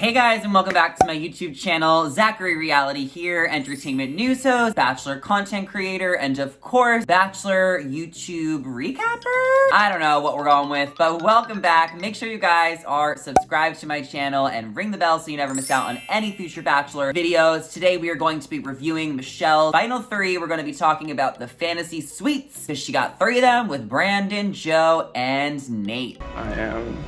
Hey guys, and welcome back to my YouTube channel. Zachary Reality here, entertainment news host, Bachelor content creator, and of course, Bachelor YouTube recapper? I don't know what we're going with, but welcome back. Make sure you guys are subscribed to my channel and ring the bell so you never miss out on any future Bachelor videos. Today we are going to be reviewing Michelle's final 3. We're going to be talking about the fantasy suites, because she got 3 of them with Brandon, Joe, and Nate. I am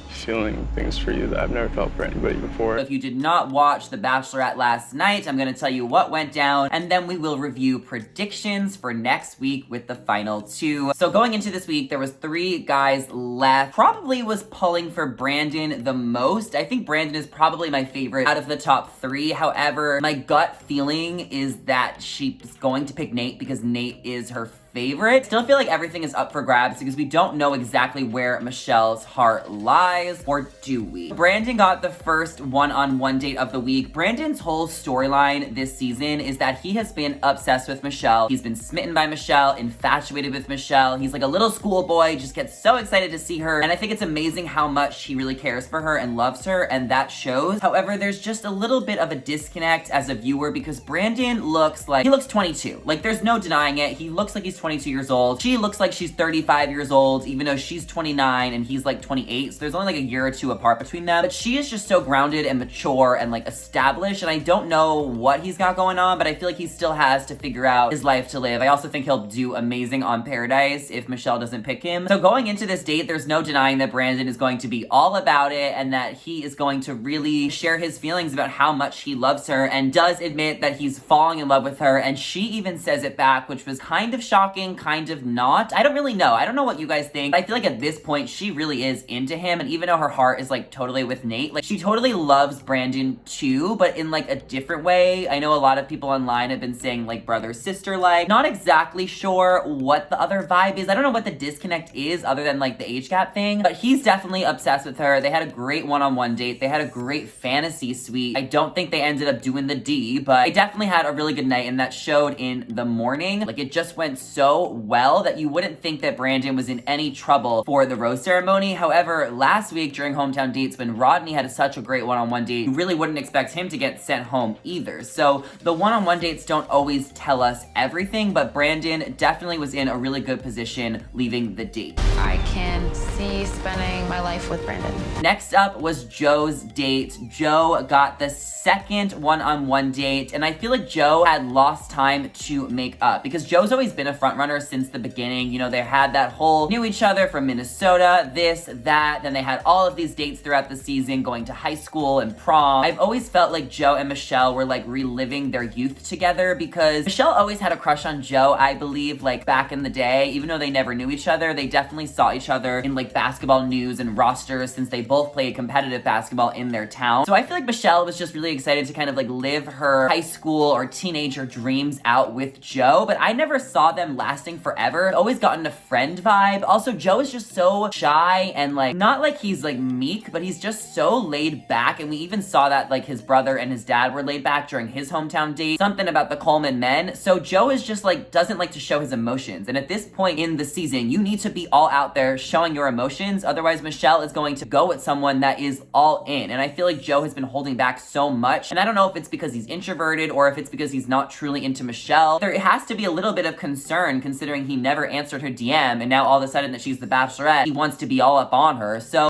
feeling things for you that I've never felt for anybody before. If you did not watch The Bachelorette last night, I'm going to tell you what went down, and then we will review predictions for next week with the final 2. So going into this week, there was 3 guys left. Probably was pulling for Brandon the most. I think Brandon is probably my favorite out of the top 3. However, my gut feeling is that she's going to pick Nate because Nate is her favorite. Still feel like everything is up for grabs because we don't know exactly where Michelle's heart lies, or do we? Brandon got the first one-on-one date of the week. Brandon's whole storyline this season is that he has been obsessed with Michelle. He's been smitten by Michelle, infatuated with Michelle. He's like a little schoolboy, just gets so excited to see her, and I think it's amazing how much he really cares for her and loves her, and that shows. However, there's just a little bit of a disconnect as a viewer because Brandon looks 22. Like, there's no denying it. He looks like he's 22 years old. She looks like she's 35 years old, even though she's 29 and he's like 28. So there's only like a year or 2 apart between them. But she is just so grounded and mature and like established. And I don't know what he's got going on, but I feel like he still has to figure out his life to live. I also think he'll do amazing on Paradise if Michelle doesn't pick him. So going into this date, there's no denying that Brandon is going to be all about it and that he is going to really share his feelings about how much he loves her and does admit that he's falling in love with her. And she even says it back, which was kind of shocking, kind of not. I don't really know. I don't know what you guys think. I feel like at this point, she really is into him. And even though her heart is like totally with Nate, like she totally loves Brandon too, but in like a different way. I know a lot of people online have been saying like brother, sister like. Not exactly sure what the other vibe is. I don't know what the disconnect is other than like the age gap thing, but he's definitely obsessed with her. They had a great one-on-one date. They had a great fantasy suite. I don't think they ended up doing the D, but they definitely had a really good night, and that showed in the morning. Like, it just went so well that you wouldn't think that Brandon was in any trouble for the rose ceremony. However, last week during Hometown Dates, when Rodney had such a great one-on-one date, you really wouldn't expect him to get sent home either. So the one-on-one dates don't always tell us everything, but Brandon definitely was in a really good position leaving the date. I can see spending my life with Brandon. Next up was Joe's date. Joe got the second one-on-one date, and I feel like Joe had lost time to make up because Joe's always been a frontrunner since the beginning. You know, they had that whole knew each other from Minnesota, this, that, then they had all of these dates throughout the season, going to high school and prom. I've always felt like Joe and Michelle were like reliving their youth together because Michelle always had a crush on Joe, I believe, like back in the day. Even though they never knew each other, they definitely saw each other in like basketball news and rosters since they both played competitive basketball in their town. So I feel like Michelle was just really excited to kind of like live her high school or teenager dreams out with Joe, but I never saw them lasting forever. I've always gotten a friend vibe. Also, Joe is just so shy and like, not like he's like meek, but he's just so laid back, and we even saw that like his brother and his dad were laid back during his hometown date. Something about the Coleman men. So Joe is just like, doesn't like to show his emotions, and at this point in the season, you need to be all out there showing your emotions, otherwise Michelle is going to go with someone that is all in, and I feel like Joe has been holding back so much, and I don't know if it's because he's introverted or if it's because he's not truly into Michelle. There has to be a little bit of concern considering he never answered her DM, and now all of a sudden that she's the Bachelorette, he wants to be all up on her. So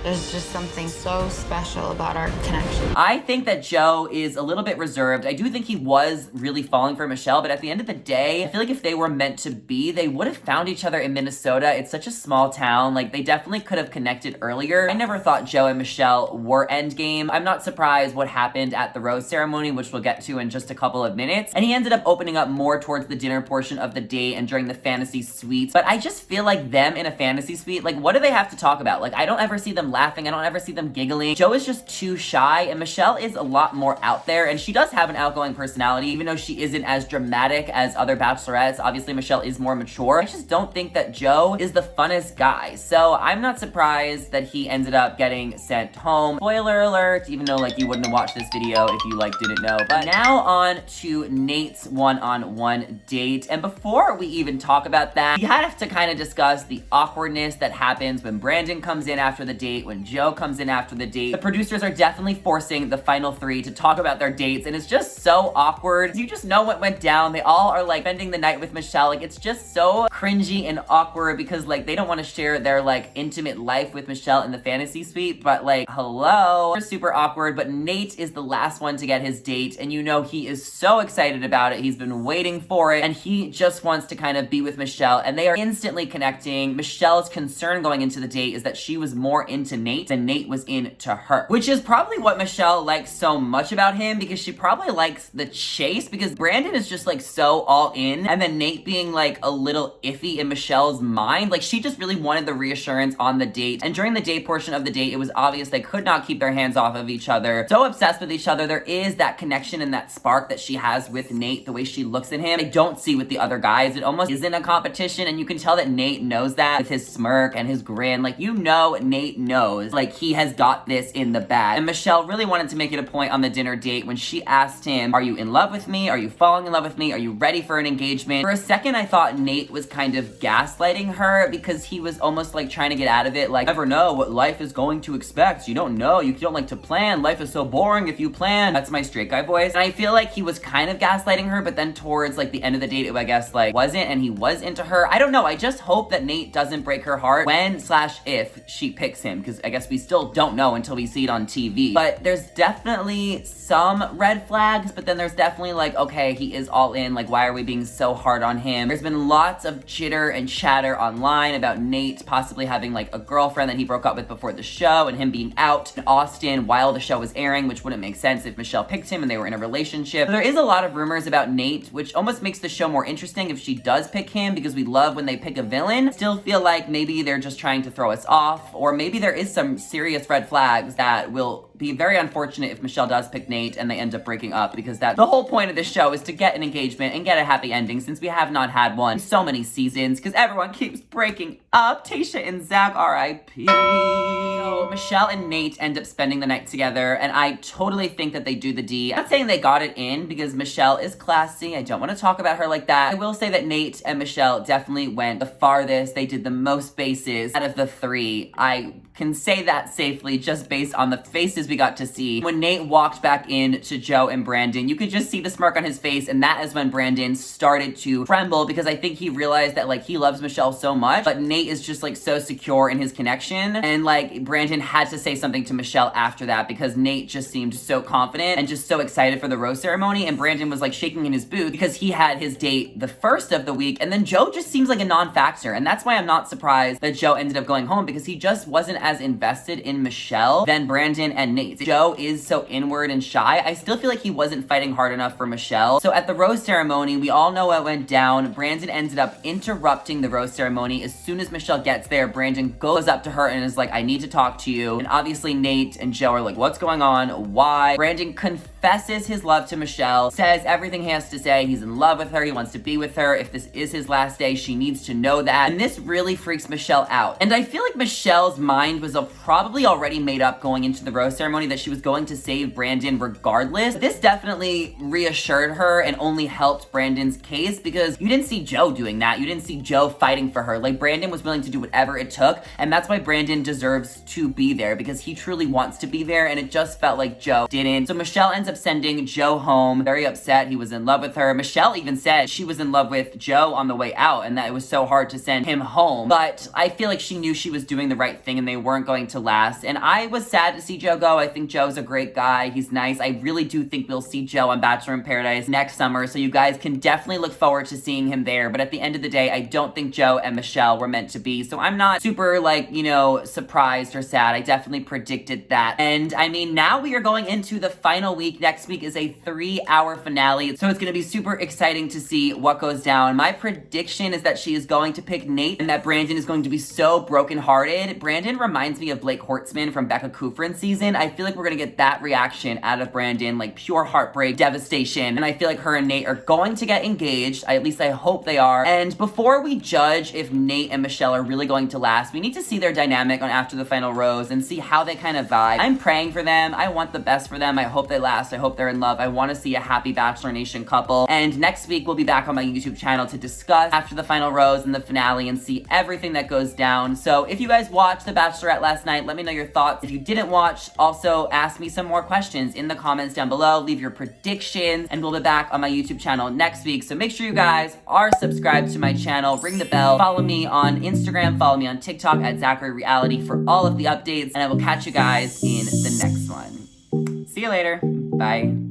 There's just something so special about our connection. I think that Joe is a little bit reserved. I do think he was really falling for Michelle, but at the end of the day, I feel like if they were meant to be, they would have found each other in Minnesota. It's such a small town. Like, they definitely could have connected earlier. I never thought Joe and Michelle were endgame. I'm not surprised what happened at the rose ceremony, which we'll get to in just a couple of minutes. And he ended up opening up more towards the dinner portion of the date and during the fantasy suites. But I just feel like them in a fantasy suite, like, what do they have to talk about? Like, I don't ever see them laughing. I don't ever see them giggling. Joe is just too shy, and Michelle is a lot more out there, and she does have an outgoing personality, even though she isn't as dramatic as other bachelorettes. Obviously, Michelle is more mature. I just don't think that Joe is the funnest guy, so I'm not surprised that he ended up getting sent home. Spoiler alert, even though like you wouldn't have watched this video if you like didn't know. But now on to Nate's one-on-one date, and before we even talk about that, we have to kind of discuss the awkwardness that happens when Brandon comes in after the date date when Joe comes in after the date. The producers are definitely forcing the final three to talk about their dates, and it's just so awkward. You just know what went down. They all are like spending the night with Michelle. Like, it's just so cringy and awkward because like they don't want to share their like intimate life with Michelle in the fantasy suite, but like, hello. They're super awkward, but Nate is the last one to get his date, and you know he is so excited about it. He's been waiting for it, and he just wants to kind of be with Michelle, and they are instantly connecting. Michelle's concern going into the date is that she was more into Nate than Nate was into her, which is probably what Michelle likes so much about him, because she probably likes the chase, because Brandon is just like so all in, and then Nate being like a little iffy in Michelle's mind. Like, she just really wanted the reassurance on the date, and during the date portion of the date, it was obvious they could not keep their hands off of each other. So obsessed with each other. There is that connection and that spark that she has with Nate, the way she looks at him, I don't see with the other guys. It almost isn't a competition, and you can tell that Nate knows that with his smirk and his grin. Like, you know Nate knows, like, he has got this in the bag. And Michelle really wanted to make it a point on the dinner date when she asked him, are you in love with me? Are you falling in love with me? Are you ready for an engagement? For a second, I thought Nate was kind of gaslighting her, because he was almost like trying to get out of it, like, never know what life is going to expect. You don't know. You don't like to plan. Life is so boring if you plan. That's my straight guy voice. And I feel like he was kind of gaslighting her, but then towards like the end of the date, it, I guess, like, wasn't, and he was into her. I don't know. I just hope that Nate doesn't break her heart when/if she picks him, because I guess we still don't know until we see it on TV. But there's definitely some red flags, but then there's definitely like, okay, he is all in. Like, why are we being so hard on him? There's been lots of jitter and chatter online about Nate possibly having like a girlfriend that he broke up with before the show, and him being out in Austin while the show was airing, which wouldn't make sense if Michelle picked him and they were in a relationship. So there is a lot of rumors about Nate, which almost makes the show more interesting if she does pick him, because we love when they pick a villain. Still feel like maybe they're just trying to throw us off, or maybe there is some serious red flags that will be very unfortunate if Michelle does pick Nate and they end up breaking up, because that's the whole point of this show, is to get an engagement and get a happy ending, since we have not had one in so many seasons, because everyone keeps breaking up. Tayshia and Zach, R.I.P. So Michelle and Nate end up spending the night together, and I totally think that they do the D. I'm not saying they got it in, because Michelle is classy. I don't want to talk about her like that. I will say that Nate and Michelle definitely went the farthest. They did the most bases out of the three. I can say that safely just based on the faces we got to see. When Nate walked back in to Joe and Brandon, you could just see the smirk on his face, and that is when Brandon started to tremble, because I think he realized that like he loves Michelle so much, but Nate is just like so secure in his connection, and like Brandon had to say something to Michelle after that, because Nate just seemed so confident and just so excited for the rose ceremony, and Brandon was like shaking in his boots because he had his date the first of the week, and then Joe just seems like a non-factor, and that's why I'm not surprised that Joe ended up going home, because he just wasn't as invested in Michelle than Brandon and Nate. Joe is so inward and shy. I still feel like he wasn't fighting hard enough for Michelle. So at the rose ceremony, we all know what went down. Brandon ended up interrupting the rose ceremony. As soon as Michelle gets there, Brandon goes up to her and is like, I need to talk to you. And obviously Nate and Joe are like, what's going on? Why? Brandon confesses his love to Michelle, says everything he has to say. He's in love with her. He wants to be with her. If this is his last day, she needs to know that. And this really freaks Michelle out. And I feel like Michelle's mind was probably already made up going into the rose ceremony that she was going to save Brandon regardless. This definitely reassured her and only helped Brandon's case, because you didn't see Joe doing that. You didn't see Joe fighting for her. Like, Brandon was willing to do whatever it took, and that's why Brandon deserves to be there, because he truly wants to be there, and it just felt like Joe didn't. So Michelle ends up sending Joe home, very upset. He was in love with her. Michelle even said she was in love with Joe on the way out, and that it was so hard to send him home. But I feel like she knew she was doing the right thing, and they weren't going to last. And I was sad to see Joe go. I think Joe's a great guy. He's nice. I really do think we'll see Joe on Bachelor in Paradise next summer, so you guys can definitely look forward to seeing him there. But at the end of the day, I don't think Joe and Michelle were meant to be, so I'm not super, like, you know, surprised or sad. I definitely predicted that. And I mean, now we are going into the final week. Next week is a 3-hour finale, so it's gonna be super exciting to see what goes down. My prediction is that she is going to pick Nate, and that Brandon is going to be so brokenhearted. Brandon reminds me of Blake Hortzman from Becca Kufrin's season. I feel like we're gonna get that reaction out of Brandon, like pure heartbreak, devastation, and I feel like her and Nate are going to get engaged. At least I hope they are. And before we judge if Nate and Michelle are really going to last, we need to see their dynamic on After the Final Rose and see how they kind of vibe. I'm praying for them. I want the best for them. I hope they last cast. I hope they're in love. I want to see a happy Bachelor Nation couple. And next week, we'll be back on my YouTube channel to discuss after the final rose and the finale and see everything that goes down. So if you guys watched The Bachelorette last night, let me know your thoughts. If you didn't watch, also ask me some more questions in the comments down below. Leave your predictions, and we'll be back on my YouTube channel next week. So make sure you guys are subscribed to my channel, ring the bell, follow me on Instagram, follow me on TikTok at Zachary Reality for all of the updates, and I will catch you guys in the next one. See you later. Bye.